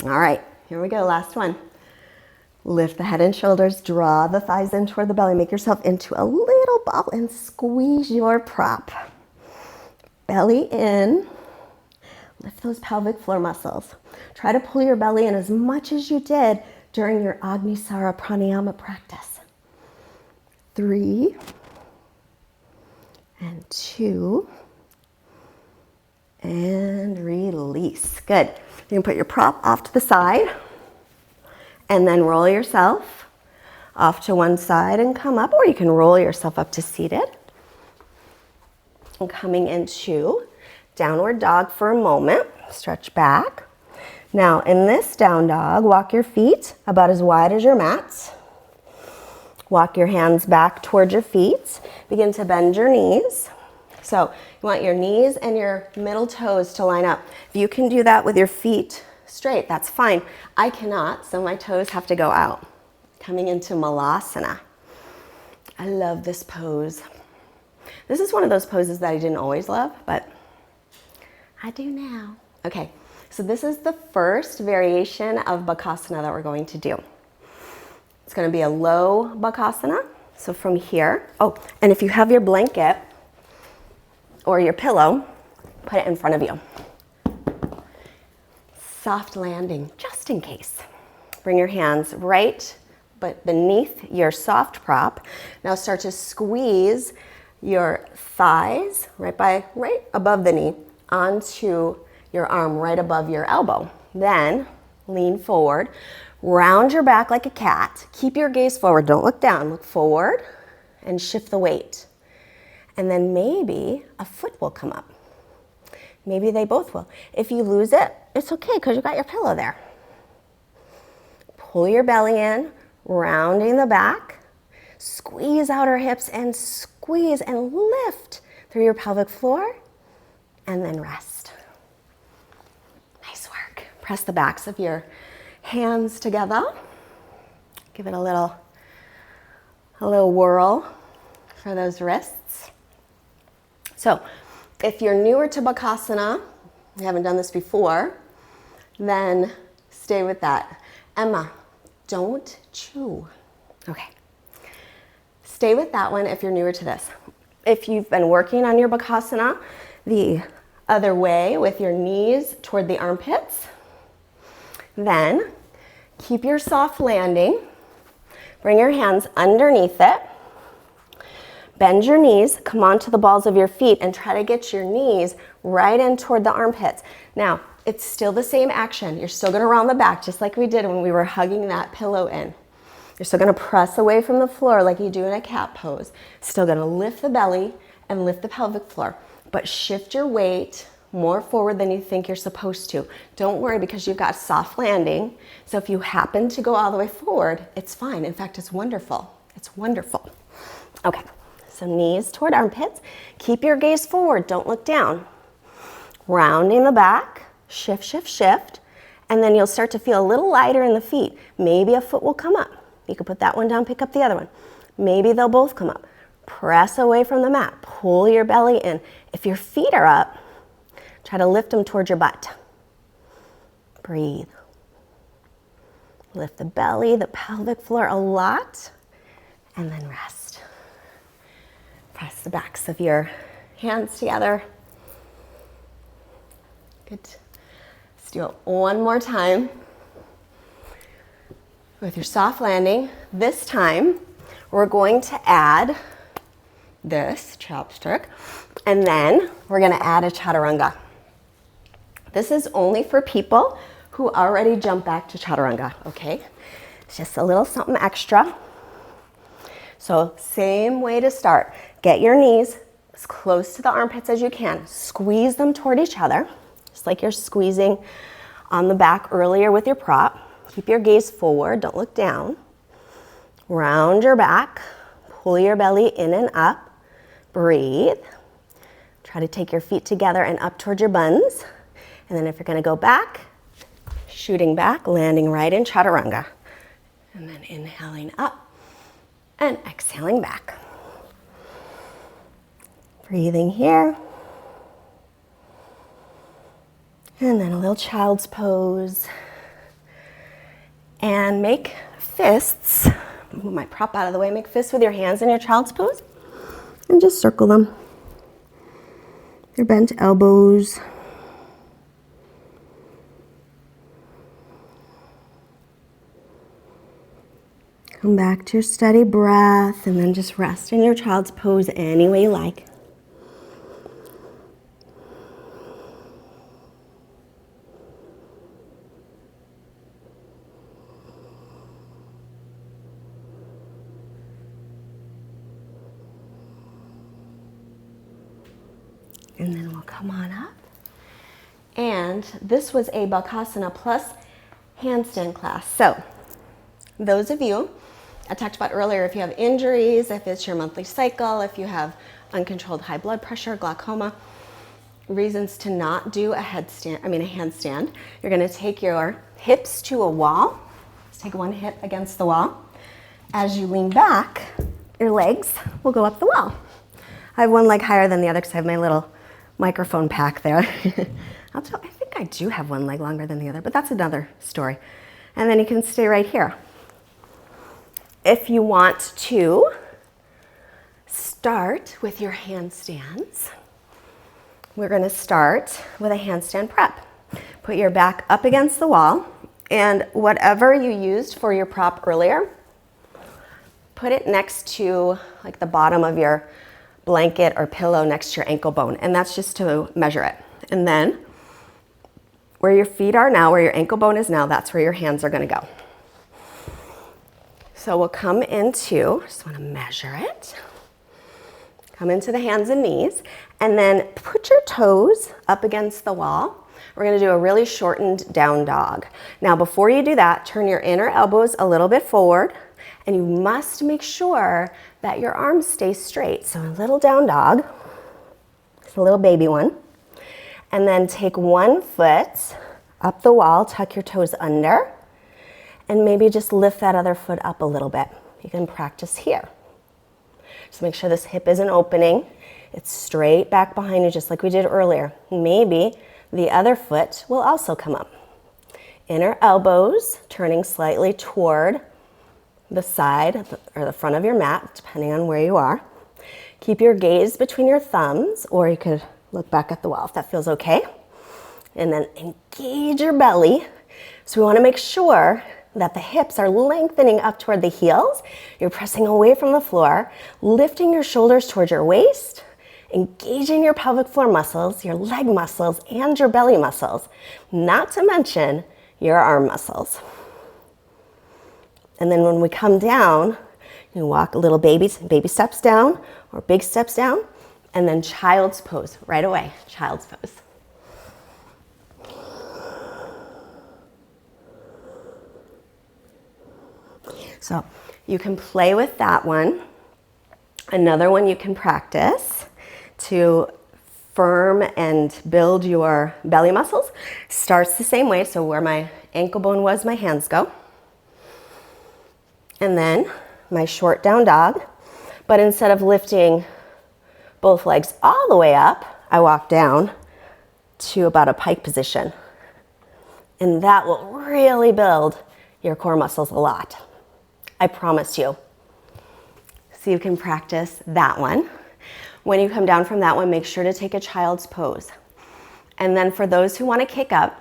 All right, here we go, last one. Lift the head and shoulders, draw the thighs in toward the belly, make yourself into a little ball and squeeze your prop. Belly in. Lift those pelvic floor muscles. Try to pull your belly in as much as you did during your Agnisara Pranayama practice. 3 and 2 and release. Good. You can put your prop off to the side and then roll yourself off to one side and come up, or you can roll yourself up to seated. And coming into downward dog for a moment, stretch back. Now in this down dog, walk your feet about as wide as your mats. Walk your hands back towards your feet. Begin to bend your knees. So you want your knees and your middle toes to line up. If you can do that with your feet straight, that's fine. I cannot, so my toes have to go out. Coming into Malasana. I love this pose. This is one of those poses that I didn't always love, but I do now. Okay, so this is the first variation of Bakasana that we're going to do. It's going to be a low Bakasana. So from here, oh, and if you have your blanket or your pillow, put it in front of you. Soft landing, just in case. Bring your hands right but beneath your soft prop. Now start to squeeze your thighs right above the knee onto your arm right above your elbow. Then lean forward, round your back like a cat. Keep your gaze forward, don't look down, look forward and shift the weight. And then maybe a foot will come up. Maybe they both will. If you lose it, it's okay because you got your pillow there. Pull your belly in, rounding the back. Squeeze out our hips and squeeze and lift through your pelvic floor and then rest. Nice work. Press the backs of your hands together. Give it a little whirl for those wrists. So if you're newer to Bakasana, you haven't done this before, then stay with that. Emma, don't chew. Okay. Stay with that one if you're newer to this. If you've been working on your Bakasana the other way with your knees toward the armpits, then keep your soft landing. Bring your hands underneath it. Bend your knees, come onto the balls of your feet and try to get your knees right in toward the armpits. Now, it's still the same action. You're still gonna round the back just like we did when we were hugging that pillow in. You're still gonna press away from the floor like you do in a cat pose. Still gonna lift the belly and lift the pelvic floor, but shift your weight more forward than you think you're supposed to. Don't worry because you've got soft landing. So if you happen to go all the way forward, it's fine. In fact, it's wonderful. It's wonderful. Okay, so knees toward armpits. Keep your gaze forward, don't look down. Rounding the back, shift, shift, shift. And then you'll start to feel a little lighter in the feet. Maybe a foot will come up. You can put that one down, pick up the other one. Maybe they'll both come up. Press away from the mat. Pull your belly in. If your feet are up, try to lift them towards your butt. Breathe. Lift the belly, the pelvic floor a lot, and then rest. Press the backs of your hands together. Good. Let's do it one more time. With your soft landing, this time we're going to add this chopstick, and then we're gonna add a chaturanga. This is only for people who already jump back to chaturanga, okay? It's just a little something extra. So same way to start. Get your knees as close to the armpits as you can. Squeeze them toward each other, just like you're squeezing on the back earlier with your prop. Keep your gaze forward, don't look down. Round your back, pull your belly in and up. Breathe. Try to take your feet together and up towards your buns. And then if you're gonna go back, shooting back, landing right in chaturanga. And then inhaling up and exhaling back. Breathing here. And then a little child's pose. And make fists. Move my prop out of the way. Make fists with your hands in your child's pose. And just circle them. Your bent elbows. Come back to your steady breath and then just rest in your child's pose any way you like. And then we'll come on up. And this was a Bakasana plus handstand class. So those of you, I talked about earlier, if you have injuries, if it's your monthly cycle, if you have uncontrolled high blood pressure, glaucoma, reasons to not do a handstand. You're gonna take your hips to a wall. Let's take one hip against the wall. As you lean back, your legs will go up the wall. I have one leg higher than the other because I have my little microphone pack there. I think I do have one leg longer than the other, but that's another story. And then you can stay right here. If you want to start with your handstands, we're gonna start with a handstand prep. Put your back up against the wall, and whatever you used for your prop earlier, put it next to like the bottom of your blanket or pillow next to your ankle bone, and that's just to measure it. And then where your feet are now, where your ankle bone is now, that's where your hands are gonna go. So we'll come into, just wanna measure it. Come into the hands and knees, and then put your toes up against the wall. We're gonna do a really shortened down dog. Now before you do that, turn your inner elbows a little bit forward, and you must make sure that your arms stay straight. So a little down dog, just a little baby one. And then take one foot up the wall, tuck your toes under, and maybe just lift that other foot up a little bit. You can practice here. So make sure this hip isn't opening. It's straight back behind you just like we did earlier. Maybe The other foot will also come up. Inner elbows turning slightly toward the side or the front of your mat, depending on where you are. Keep your gaze between your thumbs, or you could look back at the wall if that feels okay. And then engage your belly. So we want to make sure that the hips are lengthening up toward the heels. You're pressing away from the floor, lifting your shoulders towards your waist, engaging your pelvic floor muscles, your leg muscles, and your belly muscles, not to mention your arm muscles. And then when we come down, you walk little baby steps down or big steps down, and then child's pose right away, child's pose. So you can play with that one. Another one you can practice to firm and build your belly muscles starts the same way. So where my ankle bone was, my hands go. And then my short down dog. But instead of lifting both legs all the way up, I walk down to about a pike position. And that will really build your core muscles a lot. I promise you. So you can practice that one. When you come down from that one, make sure to take a child's pose. And then for those who want to kick up,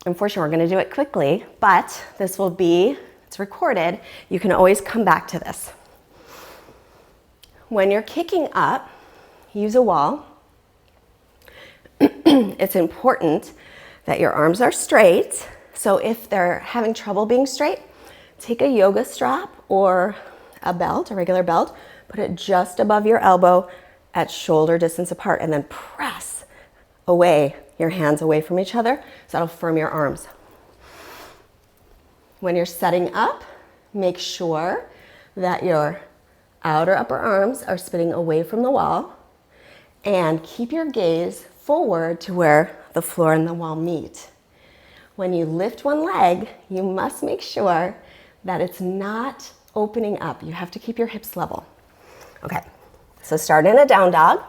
unfortunately, we're going to do it quickly, but this will be, it's recorded. You can always come back to this. When you're kicking up, use a wall. It's important that your arms are straight. So if they're having trouble being straight, take a yoga strap or a belt, a regular belt, put it just above your elbow at shoulder distance apart, and then press away your hands away from each other, so that'll firm your arms. When you're setting up, make sure that your outer upper arms are spinning away from the wall, and keep your gaze forward to where the floor and the wall meet. When you lift one leg, you must make sure that it's not opening up. You have to keep your hips level. Okay, so start in a down dog.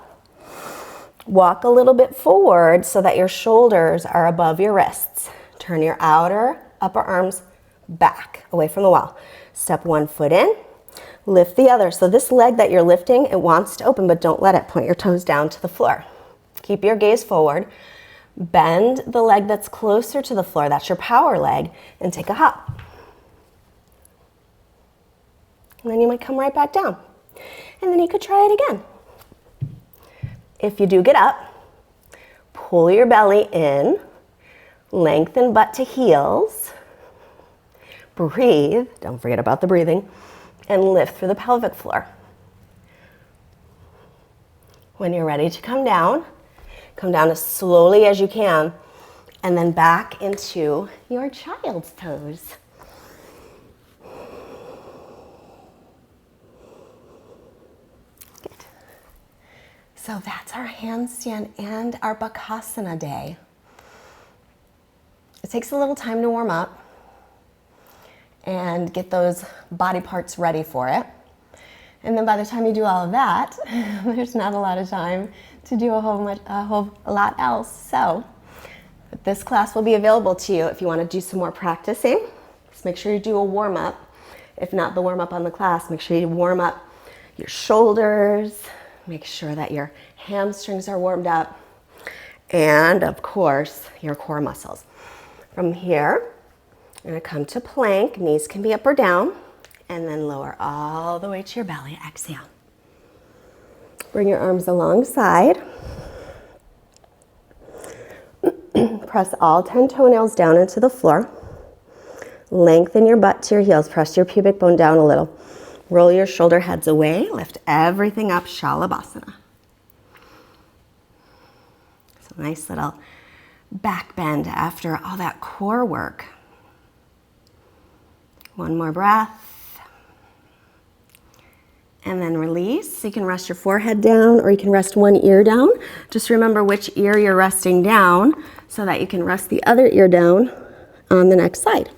Walk a little bit forward so that your shoulders are above your wrists. Turn your outer upper arms back away from the wall. Step one foot in, lift the other. So this leg that you're lifting, it wants to open, but don't let it. Point your toes down to the floor. Keep your gaze forward. Bend the leg that's closer to the floor, that's your power leg, and take a hop. And then you might come right back down. And then you could try it again. If you do get up, pull your belly in, lengthen butt to heels, breathe, don't forget about the breathing, and lift through the pelvic floor. When you're ready to come down as slowly as you can, and then back into your child's pose. Good. So that's our handstand and our Bakasana day. It takes a little time to warm up and get those body parts ready for it. And then by the time you do all of that, there's not a lot of time to do a whole lot else. So this class will be available to you if you want to do some more practicing. Just make sure you do a warm up. If not the warm up on the class, make sure you warm up your shoulders. Make sure that your hamstrings are warmed up. And of course, your core muscles. From here, you're going to come to plank. Knees can be up or down. And then lower all the way to your belly. Exhale. Bring your arms alongside. Press all 10 toenails down into the floor. Lengthen your butt to your heels. Press your pubic bone down a little. Roll your shoulder heads away. Lift everything up. Shalabhasana. So nice little back bend after all that core work. One more breath. And then release. So you can rest your forehead down or you can rest one ear down. Just remember which ear you're resting down so that you can rest the other ear down on the next side.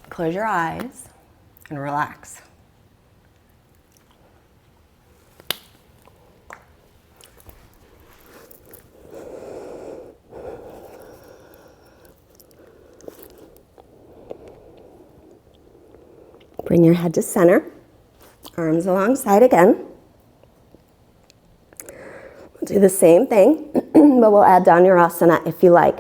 Close your eyes and relax. Bring your head to center. Arms alongside again. We'll do the same thing, but we'll add Dhanurasana if you like.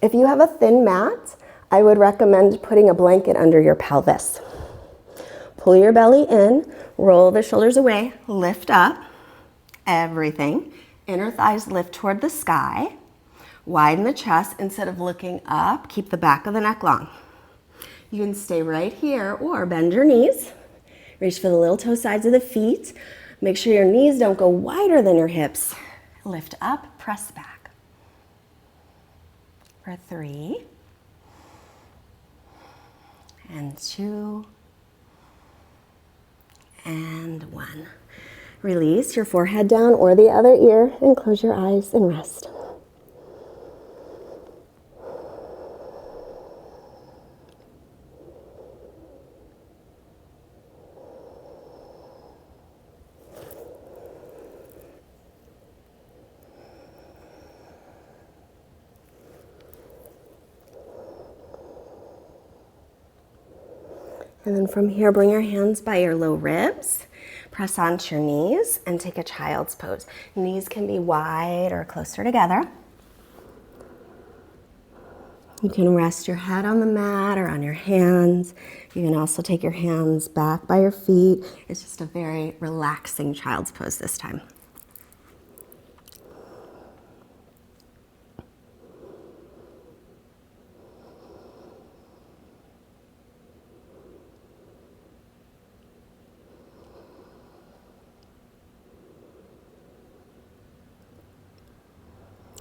If you have a thin mat, I would recommend putting a blanket under your pelvis. Pull your belly in, roll the shoulders away, lift up, everything. Inner thighs lift toward the sky. Widen the chest. Instead of looking up, keep the back of the neck long. You can stay right here or bend your knees. Reach for the little toe sides of the feet. Make sure your knees don't go wider than your hips. Lift up, press back. For 3, and 2, and 1. Release your forehead down or the other ear and close your eyes and rest. And then from here, bring your hands by your low ribs, press onto your knees, and take a child's pose. Knees can be wide or closer together. You can rest your head on the mat or on your hands. You can also take your hands back by your feet. It's just a very relaxing child's pose this time.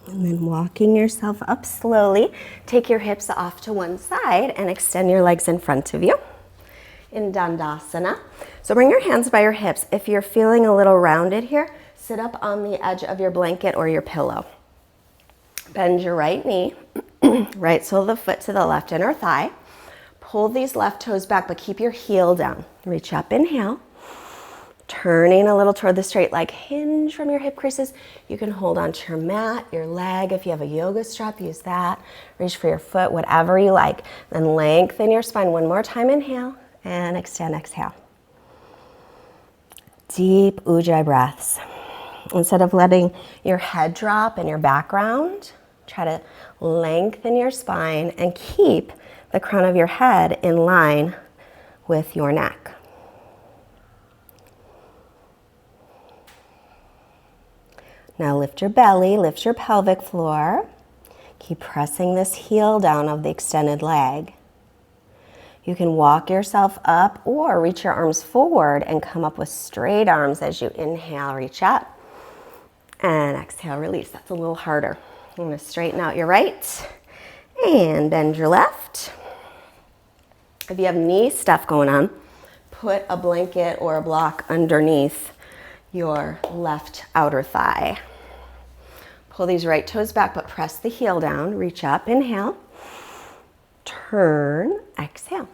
And then walking yourself up slowly, take your hips off to one side and extend your legs in front of you in Dandasana. So bring your hands by your hips. If you're feeling a little rounded here, sit up on the edge of your blanket or your pillow. Bend your right knee, right sole of the foot to the left inner thigh. Pull these left toes back, but keep your heel down. Reach up, inhale. Turning a little toward the straight leg, hinge from your hip creases. You can hold onto your mat, your leg. If you have a yoga strap, use that. Reach for your foot, whatever you like. Then lengthen your spine. One more time, inhale, and extend, exhale. Deep ujjayi breaths. Instead of letting your head drop in your background, try to lengthen your spine and keep the crown of your head in line with your neck. Now lift your belly, lift your pelvic floor. Keep pressing this heel down of the extended leg. You can walk yourself up or reach your arms forward and come up with straight arms as you inhale, reach up. And exhale, release. That's a little harder. I'm going to straighten out your right and bend your left. If you have knee stuff going on, put a blanket or a block underneath your left outer thigh. Pull these right toes back, but press the heel down. Reach up, inhale. Turn, exhale.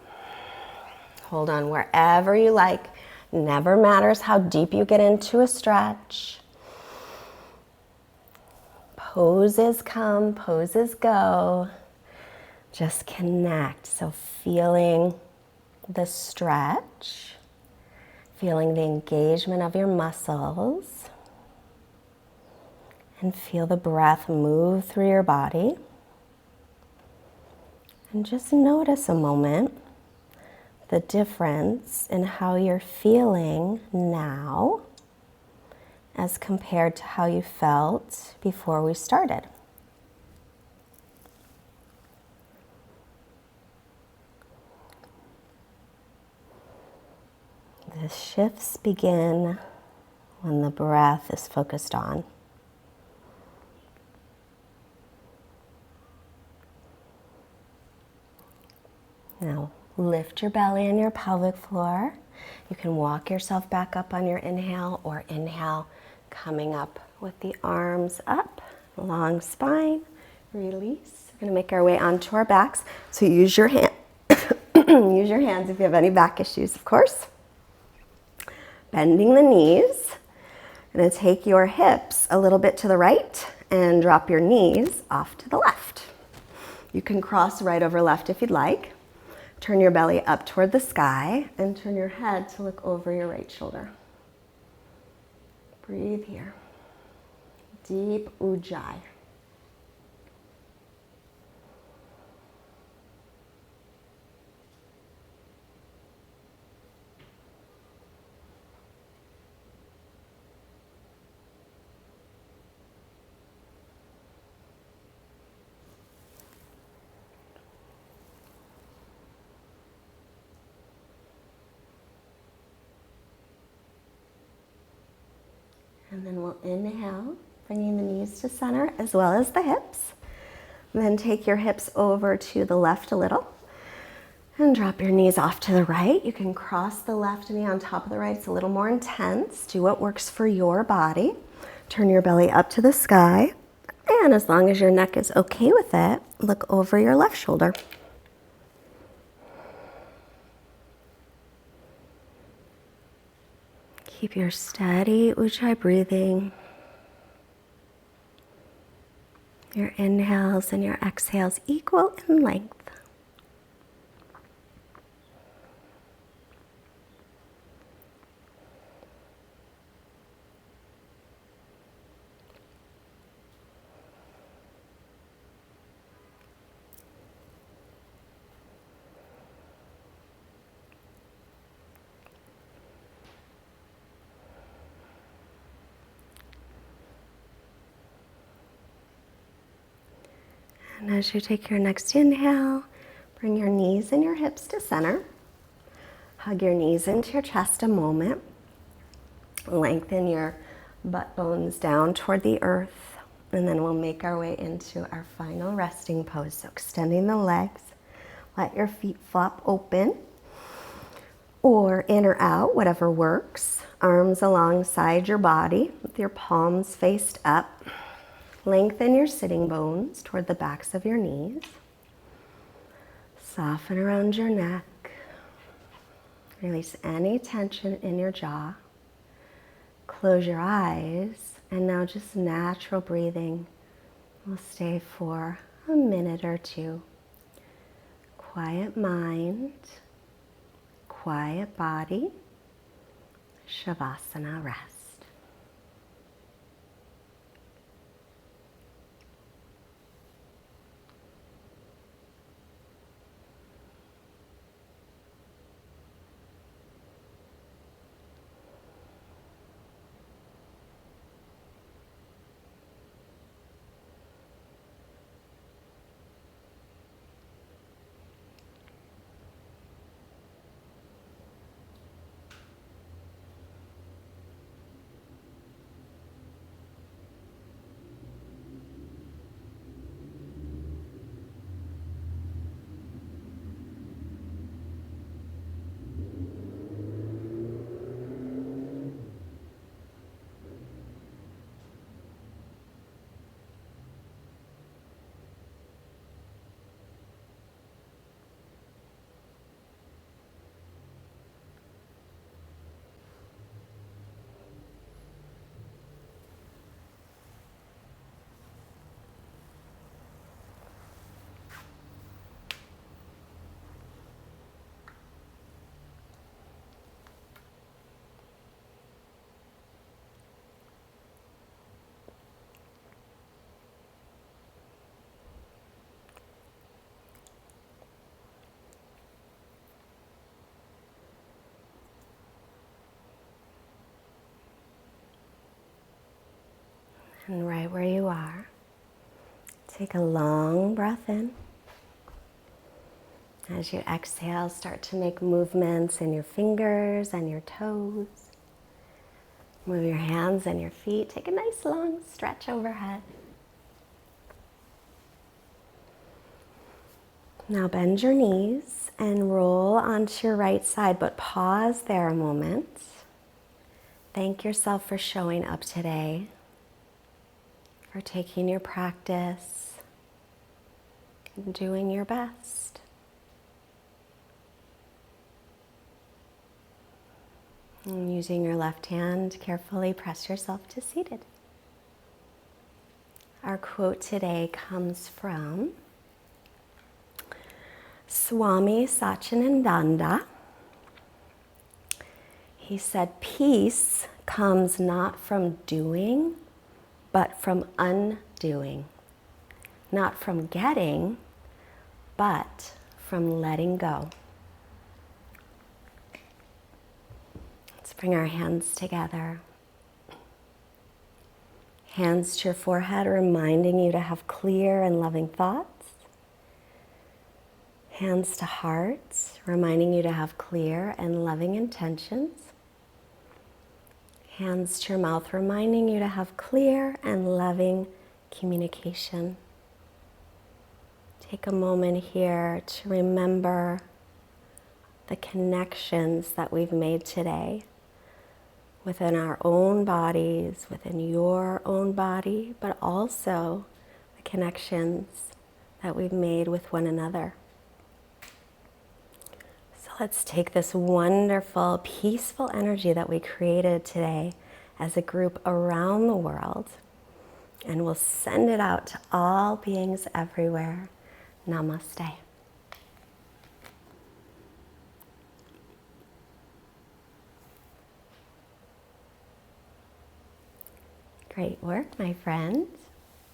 Hold on wherever you like. Never matters how deep you get into a stretch. Poses come, poses go. Just connect. So feeling the stretch. Feeling the engagement of your muscles, and feel the breath move through your body. And just notice a moment the difference in how you're feeling now as compared to how you felt before we started. The shifts begin when the breath is focused on. Now lift your belly and your pelvic floor. You can walk yourself back up on your inhale or inhale, coming up with the arms up, long spine, release. We're gonna make our way onto our backs. So use your hand, use your hands if you have any back issues, of course. Bending the knees. I'm going to take your hips a little bit to the right and drop your knees off to the left. You can cross right over left if you'd like. Turn your belly up toward the sky and turn your head to look over your right shoulder. Breathe here. Deep ujjayi. And then we'll inhale, bringing the knees to center as well as the hips. Then take your hips over to the left a little and drop your knees off to the right. You can cross the left knee on top of the right. It's a little more intense. Do what works for your body. Turn your belly up to the sky. And as long as your neck is okay with it, look over your left shoulder. Keep your steady ujjayi breathing. Your inhales and your exhales equal in length. And as you take your next inhale, bring your knees and your hips to center. Hug your knees into your chest a moment. Lengthen your butt bones down toward the earth. And then we'll make our way into our final resting pose. So extending the legs, let your feet flop open or in or out, whatever works. Arms alongside your body with your palms faced up. Lengthen your sitting bones toward the backs of your knees. Soften around your neck. Release any tension in your jaw. Close your eyes, and now just natural breathing will stay for a minute or two. Quiet mind, quiet body, Shavasana rest. And right where you are, take a long breath in. As you exhale, start to make movements in your fingers and your toes. Move your hands and your feet. Take a nice long stretch overhead. Now bend your knees and roll onto your right side, but pause there a moment. Thank yourself for showing up today, for taking your practice and doing your best. And using your left hand, carefully press yourself to seated. Our quote today comes from Swami Satchidananda, he said, peace comes not from doing, but from undoing. Not from getting, but from letting go. Let's bring our hands together. Hands to your forehead, reminding you to have clear and loving thoughts. Hands to heart, reminding you to have clear and loving intentions. Hands to your mouth, reminding you to have clear and loving communication. Take a moment here to remember the connections that we've made today within our own bodies, within your own body, but also the connections that we've made with one another. So let's take this wonderful, peaceful energy that we created today as a group around the world, and we'll send it out to all beings everywhere. Namaste. Great work, my friends.